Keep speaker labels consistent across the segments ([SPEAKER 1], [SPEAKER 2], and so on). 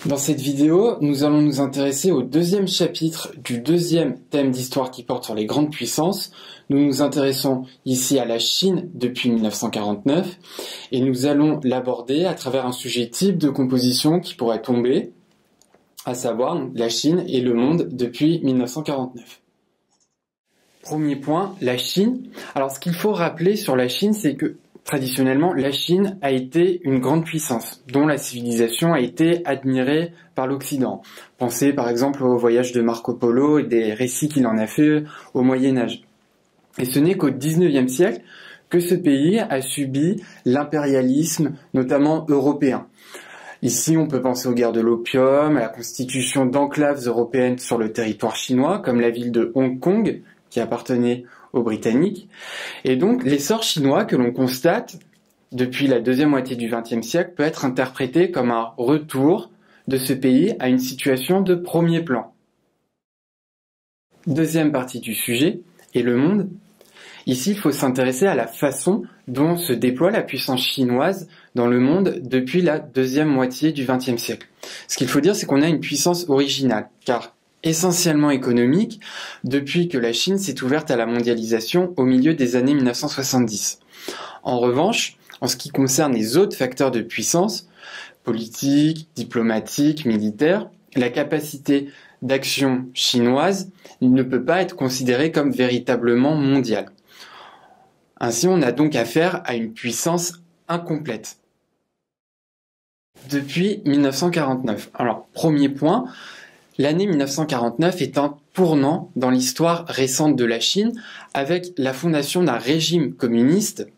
[SPEAKER 1] Dans cette vidéo, nous allons nous intéresser au deuxième chapitre du deuxième thème d'histoire qui porte sur les grandes puissances. Nous nous intéressons ici à la Chine depuis 1949 et nous allons l'aborder à travers un sujet type de composition qui pourrait tomber, à savoir la Chine et le monde depuis 1949. Premier point, la Chine. Alors ce qu'il faut rappeler sur la Chine, c'est que traditionnellement, la Chine a été une grande puissance, dont la civilisation a été admirée par l'Occident. Pensez par exemple au voyage de Marco Polo et des récits qu'il en a fait au Moyen-Âge. Et ce n'est qu'au XIXe siècle que ce pays a subi l'impérialisme, notamment européen. Ici, on peut penser aux guerres de l'opium, à la constitution d'enclaves européennes sur le territoire chinois, comme la ville de Hong Kong, qui appartenait aux Britanniques. Et donc, l'essor chinois que l'on constate depuis la deuxième moitié du XXe siècle peut être interprété comme un retour de ce pays à une situation de premier plan. Deuxième partie du sujet, et le monde. Ici, il faut s'intéresser à la façon dont se déploie la puissance chinoise dans le monde depuis la deuxième moitié du XXe siècle. Ce qu'il faut dire, c'est qu'on a une puissance originale, car essentiellement économique, depuis que la Chine s'est ouverte à la mondialisation au milieu des années 1970. En revanche, en ce qui concerne les autres facteurs de puissance, politique, diplomatique, militaire, la capacité d'action chinoise ne peut pas être considérée comme véritablement mondiale. Ainsi, on a donc affaire à une puissance incomplète. Depuis 1949. Alors, premier point, l'année 1949 est un tournant dans l'histoire récente de la Chine avec la fondation d'un régime communiste,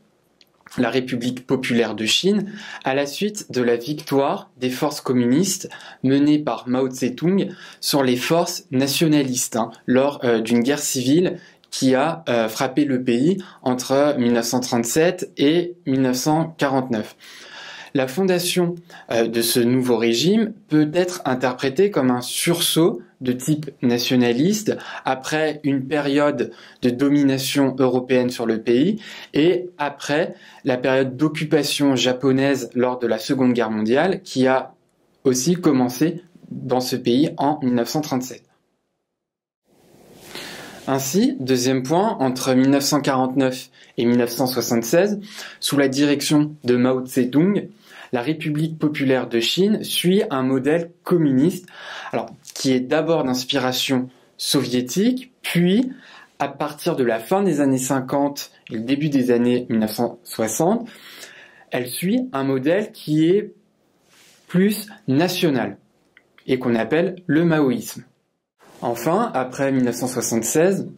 [SPEAKER 1] la République populaire de Chine, à la suite de la victoire des forces communistes menées par Mao Tse-tung sur les forces nationalistes lors d'une guerre civile qui a frappé le pays entre 1937 et 1949. La fondation de ce nouveau régime peut être interprétée comme un sursaut de type nationaliste après une période de domination européenne sur le pays et après la période d'occupation japonaise lors de la Seconde Guerre mondiale qui a aussi commencé dans ce pays en 1937. Ainsi, deuxième point, entre 1949 et 1976, sous la direction de Mao Tse-tung, la République populaire de Chine suit un modèle communiste, qui est d'abord d'inspiration soviétique, puis à partir de la fin des années 50 et le début des années 1960, elle suit un modèle qui est plus national et qu'on appelle le maoïsme. Enfin, après 1976,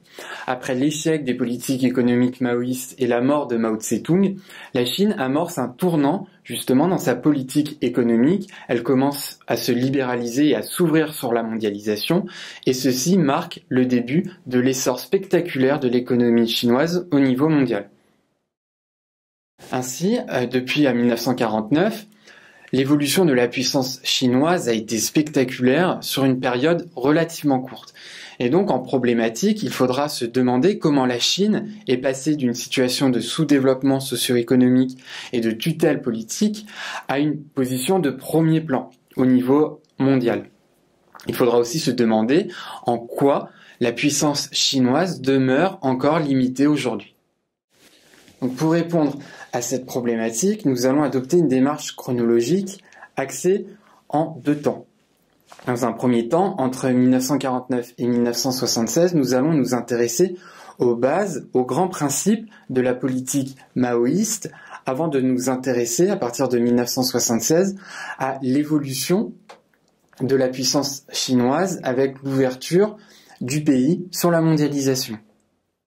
[SPEAKER 1] après l'échec des politiques économiques maoïstes et la mort de Mao Tse-tung, la Chine amorce un tournant justement dans sa politique économique. Elle commence à se libéraliser et à s'ouvrir sur la mondialisation, et ceci marque le début de l'essor spectaculaire de l'économie chinoise au niveau mondial. Ainsi, depuis 1949, l'évolution de la puissance chinoise a été spectaculaire sur une période relativement courte. Et donc en problématique, il faudra se demander comment la Chine est passée d'une situation de sous-développement socio-économique et de tutelle politique à une position de premier plan au niveau mondial. Il faudra aussi se demander en quoi la puissance chinoise demeure encore limitée aujourd'hui. Donc pour répondre à cette problématique, nous allons adopter une démarche chronologique axée en deux temps. Dans un premier temps, entre 1949 et 1976, nous allons nous intéresser aux bases, aux grands principes de la politique maoïste, avant de nous intéresser, à partir de 1976, à l'évolution de la puissance chinoise avec l'ouverture du pays sur la mondialisation.